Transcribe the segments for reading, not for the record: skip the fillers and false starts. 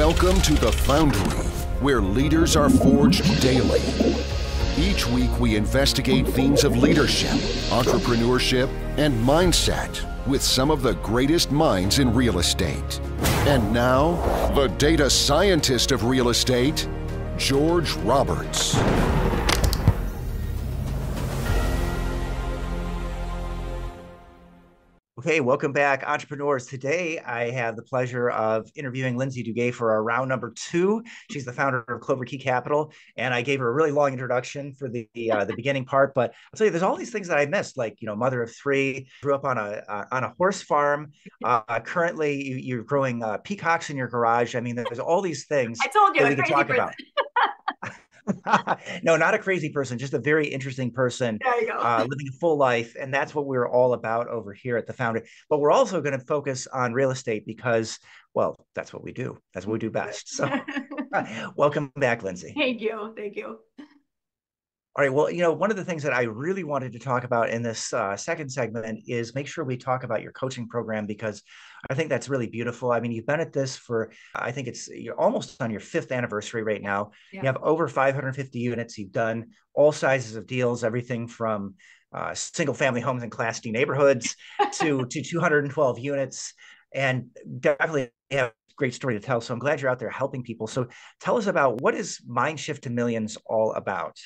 Welcome to The Foundry, where leaders are forged daily. Each week we investigate themes of leadership, entrepreneurship, and mindset with some of the greatest minds in real estate. And now, the data scientist of real estate, George Roberts. Okay, welcome back, entrepreneurs. Today, I have the pleasure of interviewing Lindsey Duguet for our round number 2. She's the founder of Clover Key Capital, and I gave her a really long introduction for the beginning part. But I'll tell you, there's all these things that I missed, like mother of 3, grew up on a horse farm. Currently, you're growing peacocks in your garage. I mean, there's all these things I told you, that we can talk about. No, not a crazy person, just a very interesting person. There you go. Living a full life. And that's what we're all about over here at the Foundry. But we're also going to focus on real estate because, well, that's what we do. That's what we do best. So welcome back, Lindsey. Thank you. Thank you. All right. Well, one of the things that I really wanted to talk about in this second segment is make sure we talk about your coaching program, because I think that's really beautiful. I mean, you've been at this for, I think you're almost on your 5th anniversary right now. Yeah. You have over 550 units. You've done all sizes of deals, everything from single family homes in Class D neighborhoods to 212 units, and definitely have a great story to tell. So I'm glad you're out there helping people. So tell us about, what is Mindshift to Millions all about?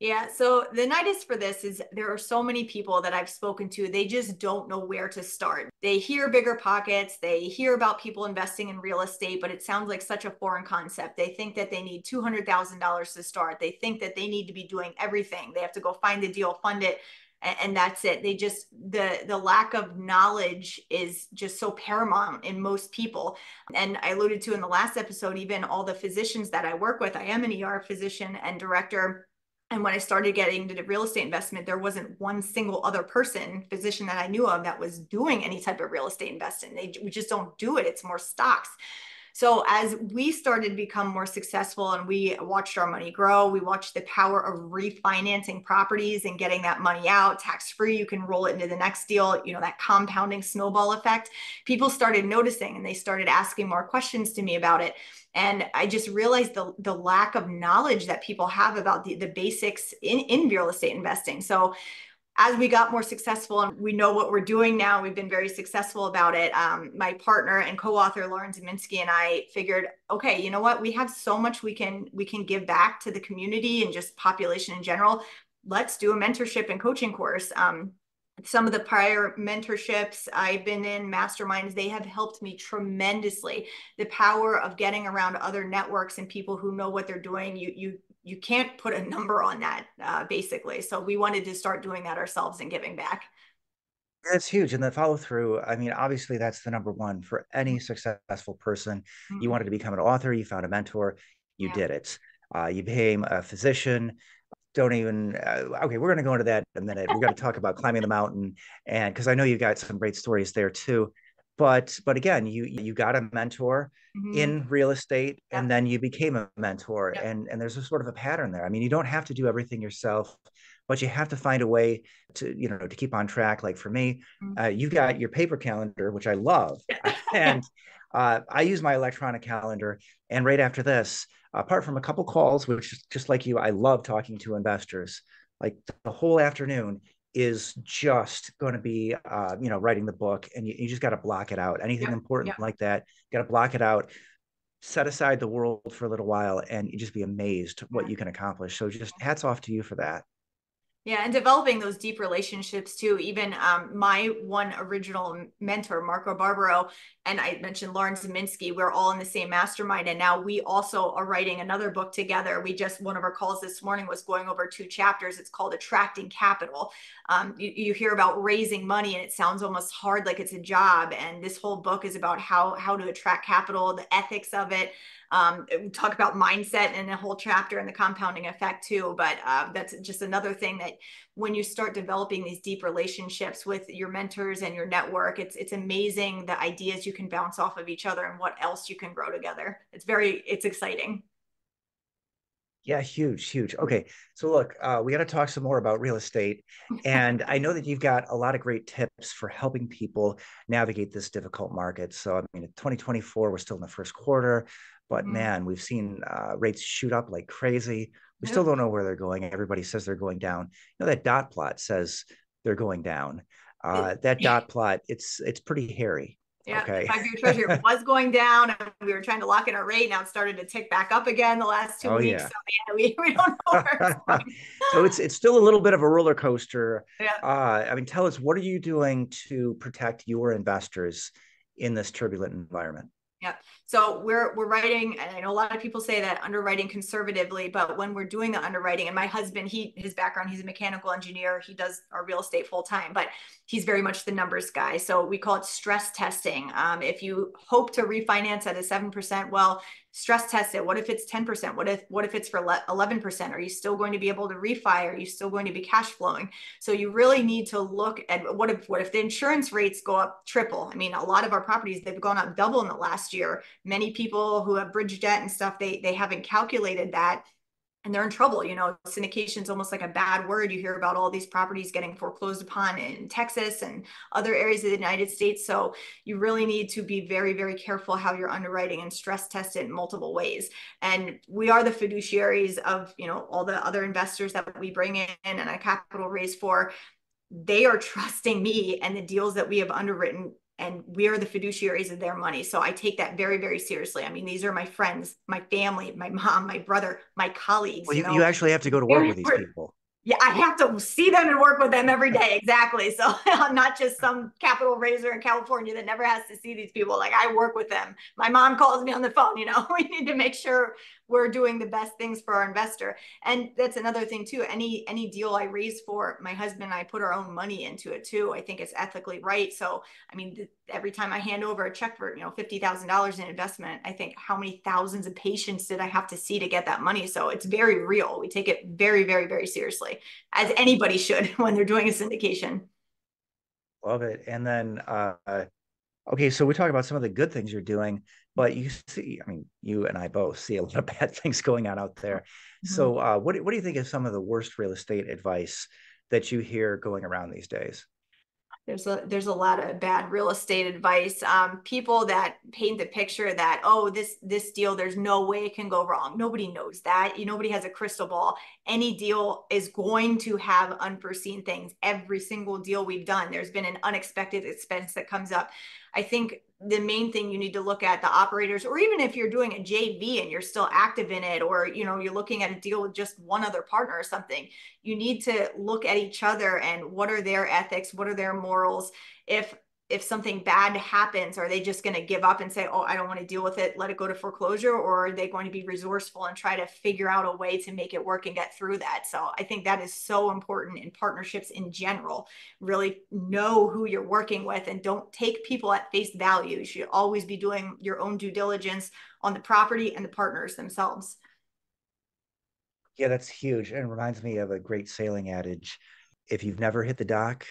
Yeah, so the nicest for this is there are so many people that I've spoken to, they just don't know where to start. They hear bigger pockets, they hear about people investing in real estate, but it sounds like such a foreign concept. They think that they need $200,000 to start. They think that they need to be doing everything. They have to go find the deal, fund it, and that's it. They just, the lack of knowledge is just so paramount in most people. And I alluded to in the last episode, even all the physicians that I work with, I am an ER physician and director. And when I started getting into real estate investment, there wasn't one single other physician that I knew of that was doing any type of real estate investing. We just don't do it. It's more stocks. So as we started to become more successful and we watched our money grow, we watched the power of refinancing properties and getting that money out tax-free. You can roll it into the next deal, that compounding snowball effect. People started noticing and they started asking more questions to me about it. And I just realized the lack of knowledge that people have about the basics in real estate investing. So as we got more successful and we know what we're doing now, we've been very successful about it. My partner and co-author 𝐅𝐸𝐿𝐼 and I figured, okay, you know what? We have so much we can give back to the community and just population in general. Let's do a mentorship and coaching course. Some of the prior mentorships I've been in, masterminds, they have helped me tremendously. The power of getting around other networks and people who know what they're doing, you can't put a number on that, basically. So we wanted to start doing that ourselves and giving back. That's huge. And the follow through, I mean, obviously that's the number one for any successful person. Mm-hmm. You wanted to become an author, you found a mentor, you did it. You became a physician. Don't even, okay, we're going to go into that in a minute. We're going to talk about climbing the mountain, and because I know you've got some great stories there too. But again, you got a mentor in real estate, and then you became a mentor, and there's a sort of a pattern there. I mean, you don't have to do everything yourself, but you have to find a way to to keep on track. Like for me, you got your paper calendar, which I love, and I use my electronic calendar. And right after this, apart from a couple calls, which just like you, I love talking to investors. Like the whole afternoon is just going to be, writing the book, and you just got to block it out. Anything important like that, got to block it out, set aside the world for a little while, and you just be amazed what you can accomplish. So just hats off to you for that. Yeah, and developing those deep relationships too. Even my one original mentor, Marco Barbaro, and I mentioned 𝐅𝐸𝐿𝐼, we're all in the same mastermind. And now we also are writing another book together. One of our calls this morning was going over 2 chapters. It's called Attracting Capital. You hear about raising money and it sounds almost hard, like it's a job. And this whole book is about how to attract capital, the ethics of it. We talk about mindset in a whole chapter and the compounding effect too. But that's just another thing that when you start developing these deep relationships with your mentors and your network, it's amazing the ideas you can bounce off of each other and what else you can grow together. It's exciting. Yeah, huge, huge. Okay, so look, we got to talk some more about real estate, and I know that you've got a lot of great tips for helping people navigate this difficult market. So, I mean, in 2024, we're still in the first quarter, but man, we've seen rates shoot up like crazy. We still don't know where they're going. Everybody says they're going down. You know, that dot plot says they're going down. That dot plot, it's pretty hairy. Yeah, the Okay. 5-year treasury was going down, and we were trying to lock in our rate. Now it started to tick back up again the last two Oh weeks. yeah. So yeah, we don't know where it's going. So it's still a little bit of a roller coaster. Yeah. I mean, tell us, what are you doing to protect your investors in this turbulent environment? Yeah. So we're writing, and I know a lot of people say that underwriting conservatively, but when we're doing the underwriting, and my husband, his background, he's a mechanical engineer. He does our real estate full time, but he's very much the numbers guy. So we call it stress testing. If you hope to refinance at a 7%, well, stress test it. What if it's 10%? What if it's for 11%? Are you still going to be able to refi? Are you still going to be cash flowing? So you really need to look at what if the insurance rates go up triple? I mean, a lot of our properties, they've gone up double in the last year. Many people who have bridge debt and stuff, they haven't calculated that, and they're in trouble. You know, syndication is almost like a bad word. You hear about all these properties getting foreclosed upon in Texas and other areas of the United States. So you really need to be very, very careful how you're underwriting and stress test it in multiple ways. And we are the fiduciaries of, you know, all the other investors that we bring in and a capital raise for. They are trusting me and the deals that we have underwritten, and we are the fiduciaries of their money. So I take that very, very seriously. I mean, these are my friends, my family, my mom, my brother, my colleagues, Well, you you know. actually have to go to work with these people. Yeah, I have to see them and work with them every day. Exactly. So I'm not just some capital raiser in California that never has to see these people. Like, I work with them. My mom calls me on the phone, you know. We need to make sure we're doing the best things for our investor. And that's another thing too. Any deal I raise for, my husband and I put our own money into it too. I think it's ethically right. So, I mean, every time I hand over a check for, you know, $50,000 in investment, I think, how many thousands of patients did I have to see to get that money? So it's very real. We take it very, very, very seriously, as anybody should when they're doing a syndication. Love it. And then, okay, so we talk about some of the good things you're doing, but you see, I mean, you and I both see a lot of bad things going on out there. So, what do you think is some of the worst real estate advice that you hear going around these days? There's a lot of bad real estate advice. People that paint the picture that, oh, this deal, there's no way it can go wrong. Nobody knows that. Nobody has a crystal ball. Any deal is going to have unforeseen things. Every single deal we've done, there's been an unexpected expense that comes up. I think the main thing you need to look at, the operators, or even if you're doing a JV and you're still active in it, or, you know, you're looking at a deal with just one other partner or something, you need to look at each other and what are their ethics, what are their morals. If something bad happens, are they just going to give up and say, oh, I don't want to deal with it, let it go to foreclosure? Or are they going to be resourceful and try to figure out a way to make it work and get through that? So I think that is so important in partnerships in general. Really know who you're working with and don't take people at face value. You should always be doing your own due diligence on the property and the partners themselves. Yeah, that's huge. And it reminds me of a great sailing adage. If you've never hit the dock,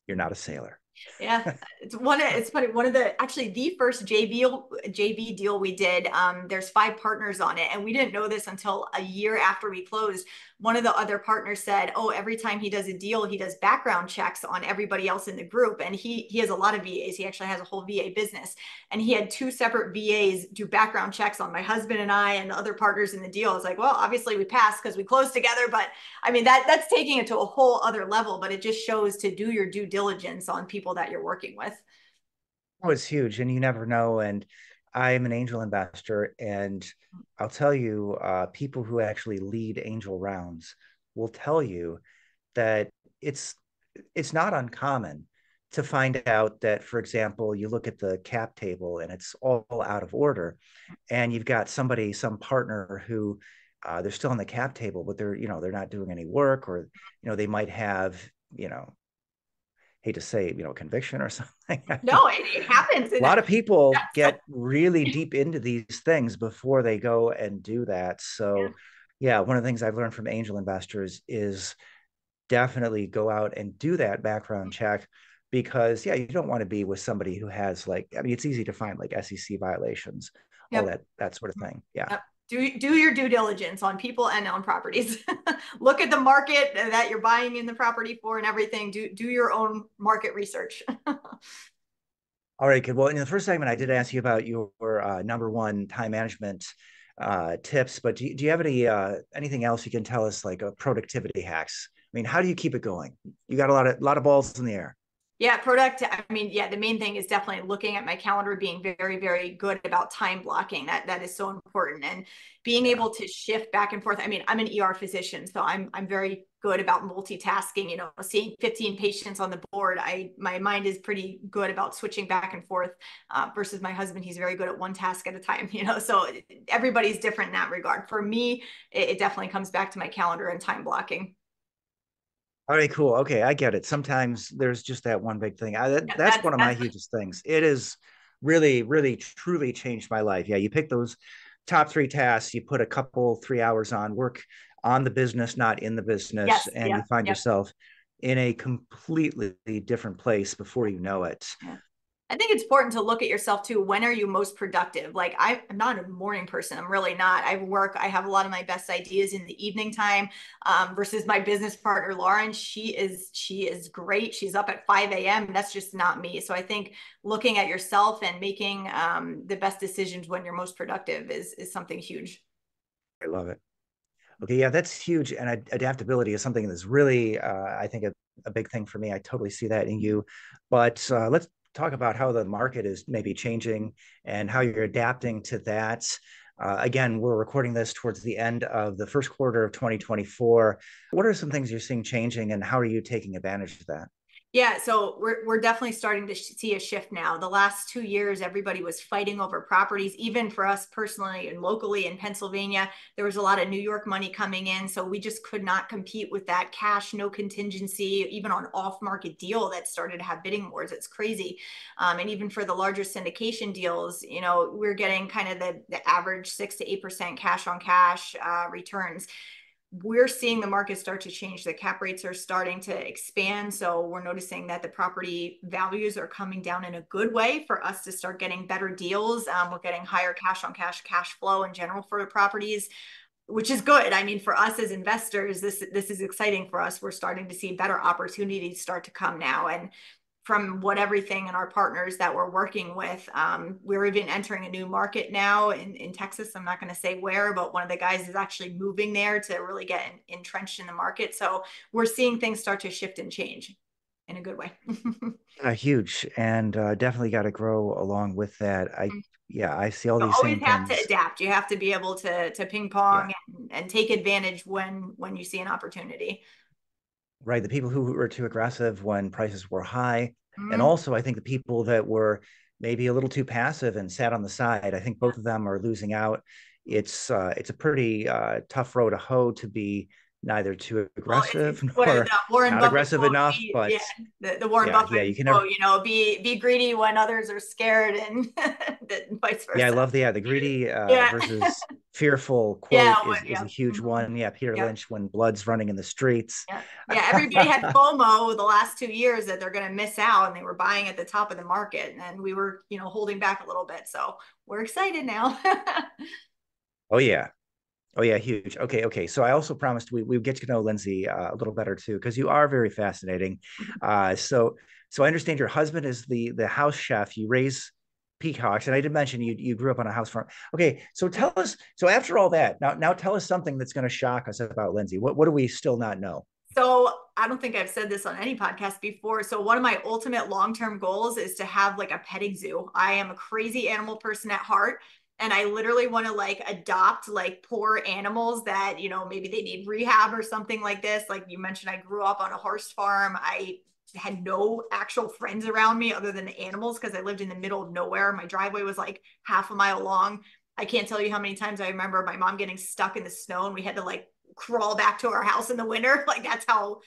you're not a sailor. Yeah, it's funny. One of the actually the first JV deal we did. There's 5 partners on it, and we didn't know this until a year after we closed. One of the other partners said, "Oh, every time he does a deal, he does background checks on everybody else in the group." And he has a lot of VAs. He actually has a whole VA business, and he had 2 separate VAs do background checks on my husband and I and the other partners in the deal. I was like, well, obviously we passed because we closed together, but I mean that's taking it to a whole other level. But it just shows to do your due diligence on people that you're working with. Oh, it's huge, and you never know. And I'm an angel investor, and I'll tell you, people who actually lead angel rounds will tell you that it's it's not uncommon to find out that, for example, you look at the cap table and it's all out of order, and you've got some partner who they're still on the cap table, but they're not doing any work, or they might have, hate to say, conviction or something. No, it happens. A lot of people get really deep into these things before they go and do that. So, yeah, one of the things I've learned from angel investors is definitely go out and do that background check, because, yeah, you don't want to be with somebody who has, like, I mean, it's easy to find like SEC violations, all Yep. that sort of thing. Yeah. Yep. do your due diligence on people and on properties. Look at the market that you're buying in the property for and everything. Do your own market research. All right, good. Well, in the first segment, I did ask you about your number one time management tips, but do you have anything else you can tell us, like productivity hacks? I mean, how do you keep it going? You got a lot of balls in the air. Yeah, the main thing is definitely looking at my calendar, being very, very good about time blocking. That is so important. And being able to shift back and forth. I mean, I'm an ER physician, so I'm very good about multitasking, seeing 15 patients on the board. My mind is pretty good about switching back and forth versus my husband. He's very good at one task at a time, so everybody's different in that regard. For me, it definitely comes back to my calendar and time blocking. All right, cool. Okay, I get it. Sometimes there's just that one big thing. That's one of my hugest things. It is really, really, truly changed my life. Yeah, you pick those top 3 tasks, you put a couple, 3 hours on work on the business, not in the business, yes, and you find yourself in a completely different place before you know it. Yeah. I think it's important to look at yourself too. When are you most productive? Like I'm not a morning person. I'm really not. I have a lot of my best ideas in the evening time versus my business partner, Lauren. She is great. She's up at 5 a.m. That's just not me. So I think looking at yourself and making the best decisions when you're most productive is something huge. I love it. Okay, yeah, that's huge. And adaptability is something that's really, I think, a big thing for me. I totally see that in you. But let's talk about how the market is maybe changing and how you're adapting to that. Again, we're recording this towards the end of the first quarter of 2024. What are some things you're seeing changing, and how are you taking advantage of that? Yeah, so we're definitely starting to see a shift now. The last 2 years, everybody was fighting over properties. Even for us personally and locally in Pennsylvania, there was a lot of New York money coming in, so we just could not compete with that cash, no contingency, even on off-market deal that started to have bidding wars. It's crazy. And even for the larger syndication deals, we're getting kind of the average 6 to 8% cash on cash returns. We're seeing the market start to change. The cap rates are starting to expand. So we're noticing that the property values are coming down in a good way for us to start getting better deals. We're getting higher cash on cash flow in general for the properties, which is good. I mean, for us as investors, this is exciting for us. We're starting to see better opportunities start to come now. And from everything and our partners that we're working with, we're even entering a new market now in Texas. I'm not going to say where, but one of the guys is actually moving there to really get entrenched in the market. So we're seeing things start to shift and change in a good way. Huge, and definitely got to grow along with that. I see all these always same have things. to adapt. You have to be able to ping pong and take advantage when you see an opportunity. Right, the people who were too aggressive when prices were high, and also I think the people that were maybe a little too passive and sat on the side. I think both of them are losing out. It's a pretty tough row to hoe, to be neither too aggressive nor Warren not Buffett aggressive quote, enough. But the Warren Buffett you can quote, never, be greedy when others are scared, and vice versa. yeah, I love the greedy versus fearful Yeah, quote is a huge one. Yeah, Peter Lynch, when blood's running in the streets. Yeah, everybody had FOMO the last 2 years that they're going to miss out, and they were buying at the top of the market, and we were, holding back a little bit. So we're excited now. Oh yeah. Oh yeah, huge. Okay. So I also promised we get to know Lindsey a little better too, because you are very fascinating. So I understand your husband is the house chef. You raise peacocks, and I did mention you grew up on a house farm. Okay, so tell us. So after all that, now tell us something that's going to shock us about Lindsey. What do we still not know? So I don't think I've said this on any podcast before. So one of my ultimate long-term goals is to have like a petting zoo. I am a crazy animal person at heart. And I literally want to like adopt like poor animals that, maybe they need rehab or something like this. Like you mentioned, I grew up on a horse farm. I had no actual friends around me other than the animals because I lived in the middle of nowhere. My driveway was like half a mile long. I can't tell you how many times I remember my mom getting stuck in the snow and we had to like crawl back to our house in the winter. Like that's how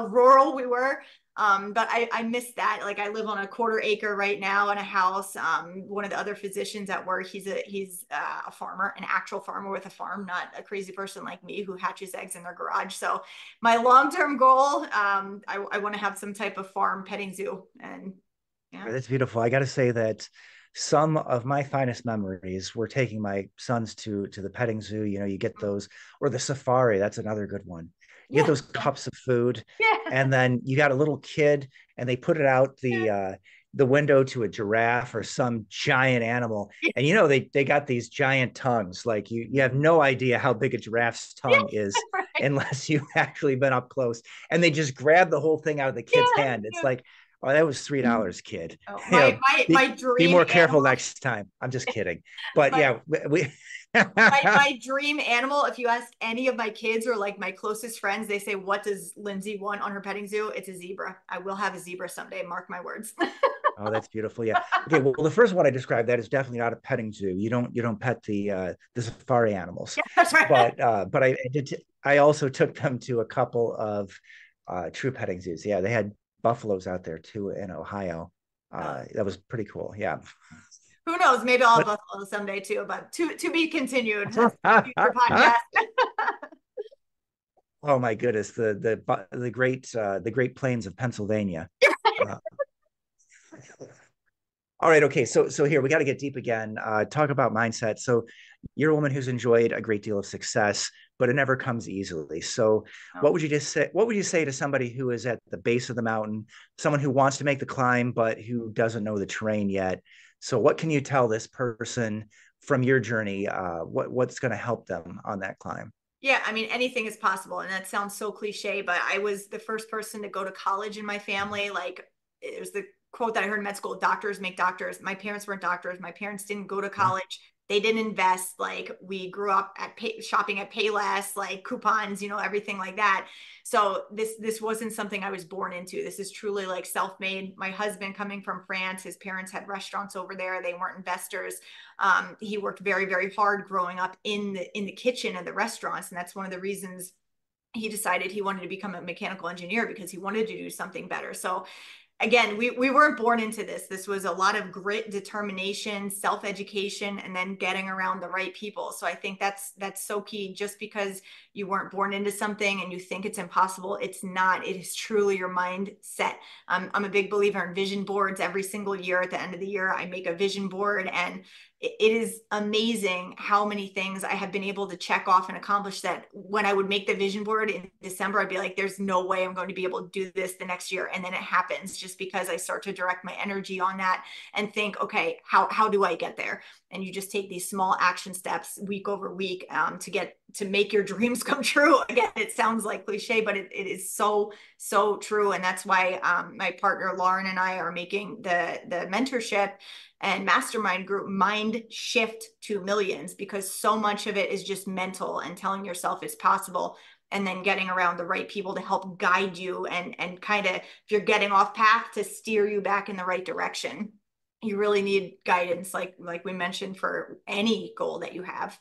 rural we were. But I miss that. Like I live on a 1/4 acre right now in a house. One of the other physicians at work, he's a farmer, an actual farmer with a farm, not a crazy person like me who hatches eggs in their garage. So my long-term goal, I want to have some type of farm petting zoo. And That's beautiful. I got to say that some of my finest memories were taking my sons to the petting zoo. You know, you get those, or the safari. That's another good one. You get those cups of food, and then you got a little kid, and they put it out the window to a giraffe or some giant animal, and you know they got these giant tongues. Like you have no idea how big a giraffe's tongue is unless you've actually been up close. And they just grab the whole thing out of the kid's hand. It's like, oh, that was $3, kid. Oh, my dream. Be more careful next time. I'm just kidding, but we. my dream animal, if you ask any of my kids or like my closest friends, they say, what does Lindsey want on her petting zoo? It's a zebra. I will have a zebra someday, mark my words. Oh, that's beautiful. Yeah. Okay. Well, the first one I described, that is definitely not a petting zoo. You don't pet the safari animals. Yeah, that's right. But I also took them to a couple of true petting zoos. Yeah, they had buffaloes out there too in Ohio. That was pretty cool. Yeah. Who knows? Maybe I'll have buffalo someday too, but to be continued. Future podcast. Oh my goodness, the Great Plains of Pennsylvania. All right, okay, so here we got to get deep again. Talk about mindset. So you're a woman who's enjoyed a great deal of success, but it never comes easily. So what would you say? What would you say to somebody who is at the base of the mountain, someone who wants to make the climb but who doesn't know the terrain yet? So what can you tell this person from your journey? What's going to help them on that climb? Yeah, I mean, anything is possible. And that sounds so cliche, but I was the first person to go to college in my family. Like, it was the quote that I heard in med school: doctors make doctors. My parents weren't doctors. My parents didn't go to college. They didn't invest. Like, we grew up at shopping at Payless, like coupons, you know, everything like that. So this wasn't something I was born into. This is truly like self-made. My husband, coming from France, his parents had restaurants over there. They weren't investors. He worked very, very hard growing up in the kitchen of the restaurants. And that's one of the reasons he decided he wanted to become a mechanical engineer, because he wanted to do something better. So again, we weren't born into this. This was a lot of grit, determination, self-education, and then getting around the right people. So I think that's so key. Just because you weren't born into something and you think it's impossible, it's not. It is truly your mindset. I'm a big believer in vision boards. Every single year, at the end of the year, I make a vision board, and it is amazing how many things I have been able to check off and accomplish that when I would make the vision board in December, I'd be like, there's no way I'm going to be able to do this the next year. And then it happens, just because I start to direct my energy on that and think, okay, how do I get there? And you just take these small action steps week over week to make your dreams come true. Again, it sounds like cliche, but it is so true. And that's why my partner Lauren and I are making the mentorship and mastermind group Mind Shift to Millions, because so much of it is just mental and telling yourself it's possible, and then getting around the right people to help guide you and kind of, if you're getting off path, to steer you back in the right direction. You really need guidance, like we mentioned, for any goal that you have.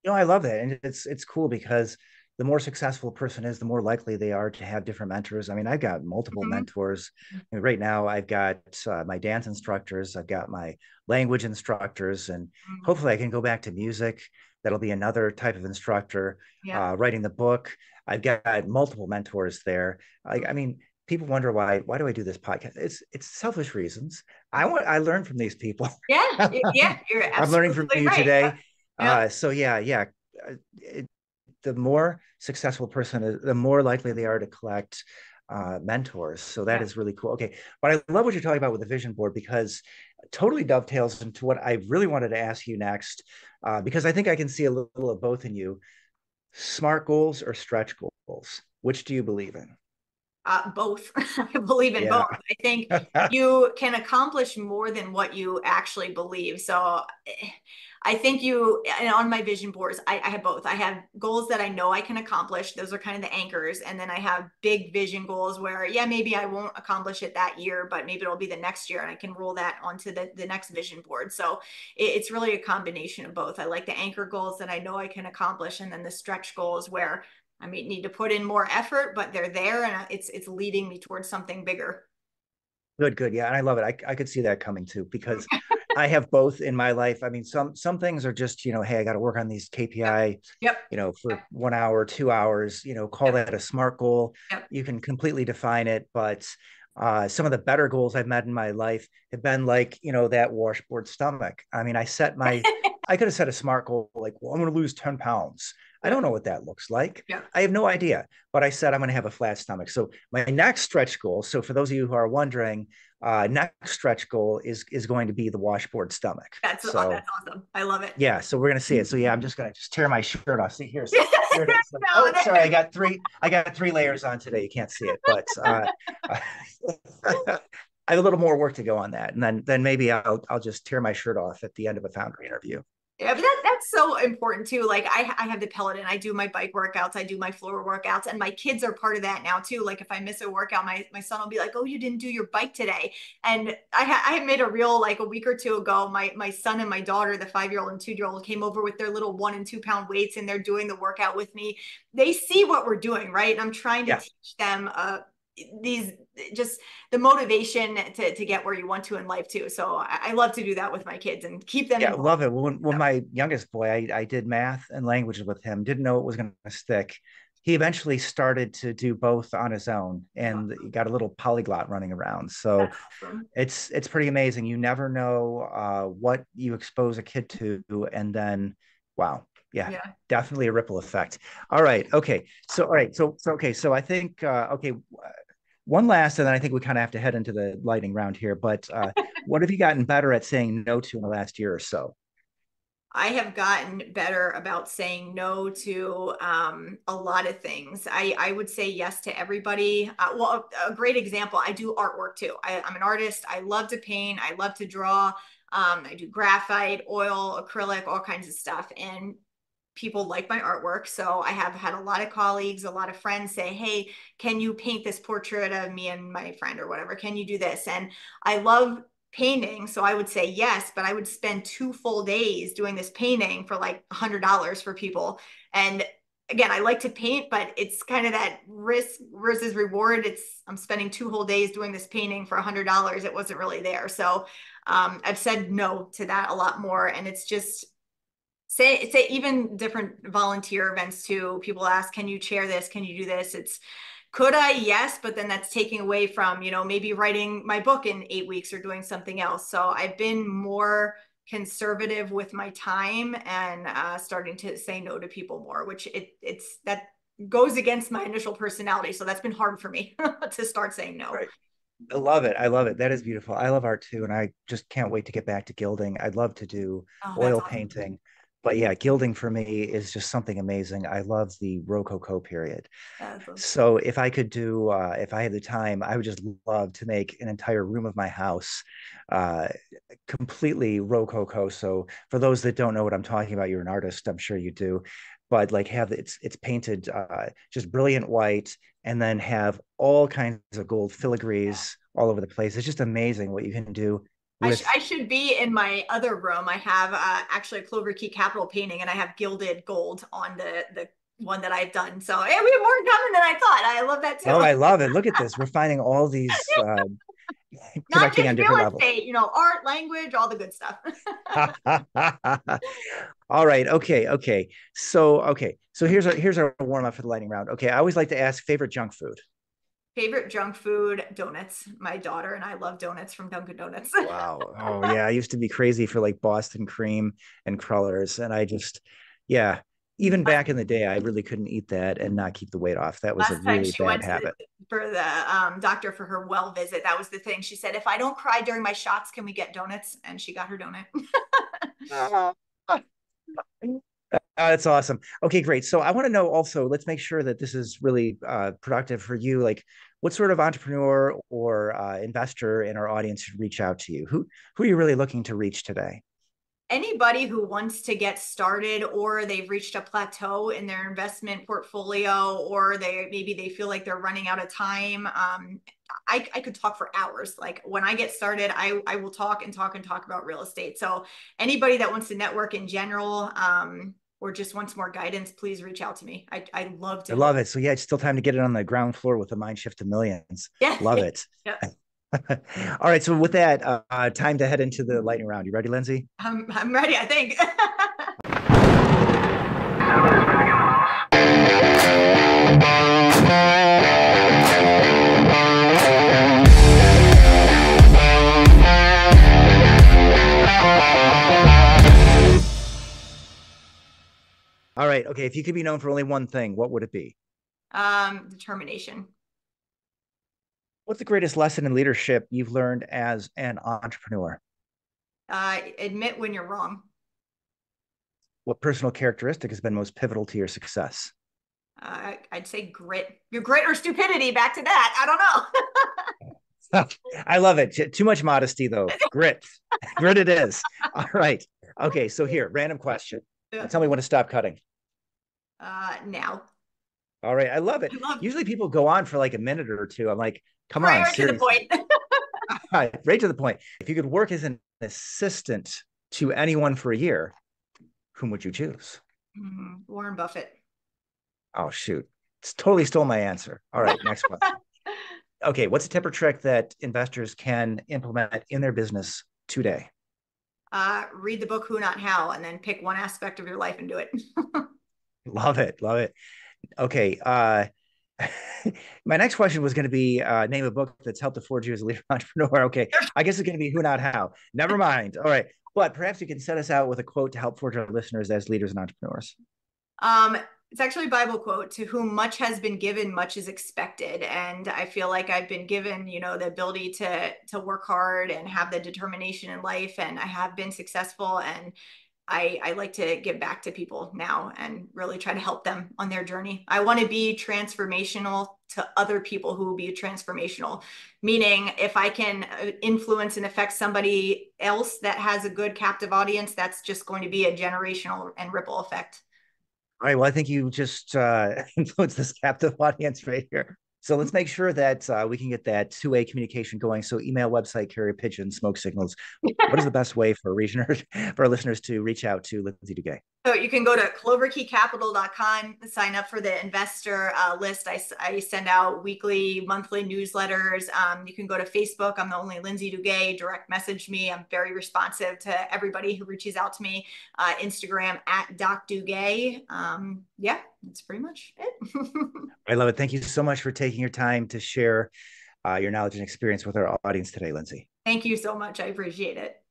You know, I love that. And it's cool because the more successful a person is, the more likely they are to have different mentors. I mean, I've got multiple mentors. I mean, right now, I've got my dance instructors, I've got my language instructors, and hopefully I can go back to music. That'll be another type of instructor. Writing the book, I've got multiple mentors there. I mean, people wonder why do I do this podcast? It's selfish reasons. I learn from these people. Yeah, you're I'm learning from you right today. The more successful person is, the more likely they are to collect mentors. So that is really cool. Okay. But I love what you're talking about with the vision board, because it totally dovetails into what I really wanted to ask you next, because I think I can see a little of both in you. SMART goals or stretch goals? Which do you believe in? Both. I believe in both. I think you can accomplish more than what you actually believe. So I think and on my vision boards, I have both. I have goals that I know I can accomplish. Those are kind of the anchors. And then I have big vision goals where, maybe I won't accomplish it that year, but maybe it'll be the next year, and I can roll that onto the next vision board. So it's really a combination of both. I like the anchor goals that I know I can accomplish, and then the stretch goals where I may need to put in more effort, but they're there, and it's leading me towards something bigger. Good. Yeah. And I love it. I could see that coming too, because I have both in my life. I mean, some things are just, hey, I got to work on these KPI, for 1 hour, 2 hours, call that a SMART goal. You can completely define it, but Some of the better goals I've met in my life have been like, that washboard stomach. I mean, I could have set a smart goal like, well, I'm going to lose 10 pounds. I don't know what that looks like. Yeah. I have no idea, but I said I'm going to have a flat stomach. So my next stretch goal, so for those of you who are wondering, next stretch goal is going to be the washboard stomach. That's awesome. I love it. Yeah, so we're going to see it. So yeah, I'm just going to tear my shirt off. See, here it is. Oh, sorry, I got three layers on today. You can't see it, but I have a little more work to go on that, and then maybe I'll just tear my shirt off at the end of a Foundry interview. Yeah, but that's so important too. Like I have the Peloton, I do my bike workouts, I do my floor workouts, and my kids are part of that now too. Like if I miss a workout, my son will be like, "Oh, you didn't do your bike today." And I had made a reel like a week or two ago. My son and my daughter, the 5-year-old and 2-year-old, came over with their little 1 and 2 pound weights, and they're doing the workout with me. They see what we're doing, right? And I'm trying to teach them these just the motivation to get where you want to in life too. So I love to do that with my kids and keep them involved. Love it. When my youngest boy, I did math and languages with him, didn't know it was going to stick. He eventually started to do both on his own, and he got a little polyglot running around. So awesome. It's pretty amazing. You never know what you expose a kid to, and then wow. Yeah, definitely a ripple effect. All right. Okay. So I think one last, and then I think we kind of have to head into the lightning round here. But what have you gotten better at saying no to in the last year or so? I have gotten better about saying no to a lot of things. I would say yes to everybody. Well, a great example, I do artwork too. I'm an artist. I love to paint. I love to draw. I do graphite, oil, acrylic, all kinds of stuff. And people like my artwork. So I have had a lot of colleagues, a lot of friends say, "Hey, can you paint this portrait of me and my friend or whatever? Can you do this?" And I love painting. So I would say yes, but I would spend 2 full days doing this painting for like $100 for people. And again, I like to paint, but it's kind of that risk versus reward. I'm spending 2 whole days doing this painting for $100. It wasn't really there. So I've said no to that a lot more. And it's just, say even different volunteer events too. People ask, "Can you chair this? Can you do this?" Could I? Yes, but then that's taking away from, maybe writing my book in 8 weeks or doing something else. So I've been more conservative with my time and starting to say no to people more, which that goes against my initial personality. So that's been hard for me to start saying no. Right. I love it. That is beautiful. I love art too. And I just can't wait to get back to gilding. I'd love to do oil painting. But yeah, gilding for me is just something amazing. I love the Rococo period. So if I could do, if I had the time, I would just love to make an entire room of my house completely Rococo. So for those that don't know what I'm talking about, you're an artist, I'm sure you do. But like it's painted just brilliant white, and then have all kinds of gold filigrees all over the place. It's just amazing what you can do. I should be in my other room. I have actually a Clover Key Capital painting, and I have gilded gold on the one that I've done. So we have more in common than I thought. I love that too. Oh, I love it. Look at this. We're finding all these connecting on different levels. Art, language, all the good stuff. All right. Okay. So here's our warm up for the lightning round. Okay. I always like to ask favorite junk food. Favorite junk food, donuts. My daughter and I love donuts from Dunkin' Donuts. Wow. Oh yeah. I used to be crazy for like Boston cream and crullers. And I just, even back in the day, I really couldn't eat that and not keep the weight off. That was a really bad habit. For the doctor for her well visit, that was the thing. She said, "If I don't cry during my shots, can we get donuts?" And she got her donut. That's awesome. Okay, great. So I want to know also, let's make sure that this is really productive for you. Like, what sort of entrepreneur or investor in our audience should reach out to you? Who are you really looking to reach today? Anybody who wants to get started, or they've reached a plateau in their investment portfolio, or maybe they feel like they're running out of time. I could talk for hours. Like when I get started, I will talk about real estate. So anybody that wants to network in general, or just wants more guidance, please reach out to me. I love to. I love it. So yeah, it's still time to get it on the ground floor with the Mindshift to Millions. Yeah. Love it. Yeah. All right. So with that, time to head into the lightning round. You ready, Lindsay? I'm ready, I think. All right. Okay. If you could be known for only one thing, what would it be? Determination. What's the greatest lesson in leadership you've learned as an entrepreneur? Admit when you're wrong. What personal characteristic has been most pivotal to your success? I'd say grit. Your grit or stupidity. Back to that. I don't know. I love it. Too much modesty, though. Grit. Grit it is. All right. Okay. So here, random question. Yeah. Tell me when to stop cutting. Now. All right. I love it. Usually people go on for like a minute or two. I'm like, come on. Right to the point. Right to the point. If you could work as an assistant to anyone for a year, whom would you choose? Warren Buffett. Oh, shoot. It's totally stole my answer. All right. Next question. Okay. What's a tip or trick that investors can implement in their business today? Read the book Who Not How, and then pick one aspect of your life and do it. Love it. Love it. Okay. My next question was going to be name a book that's helped to forge you as a leader entrepreneur. Okay. I guess it's going to be Who Not How. Never mind. All right. But perhaps you can set us out with a quote to help forge our listeners as leaders and entrepreneurs. It's actually a Bible quote: to whom much has been given, much is expected. And I feel like I've been given, the ability to work hard and have the determination in life. And I have been successful. And I like to give back to people now and really try to help them on their journey. I want to be transformational to other people who will be transformational, meaning if I can influence and affect somebody else that has a good captive audience, that's just going to be a generational and ripple effect. All right. Well, I think you just influenced this captive audience right here. So let's make sure that we can get that two-way communication going. So email, website, carrier pigeon, smoke signals. What is the best way for our listeners to reach out to Lindsey Duguet? So you can go to cloverkeycapital.com, sign up for the investor list. I send out weekly, monthly newsletters. You can go to Facebook. I'm the only Lindsey Duguet. Direct message me. I'm very responsive to everybody who reaches out to me. Instagram at Doc Duguet. Yeah, that's pretty much it. I love it. Thank you so much for taking your time to share your knowledge and experience with our audience today, Lindsey. Thank you so much. I appreciate it.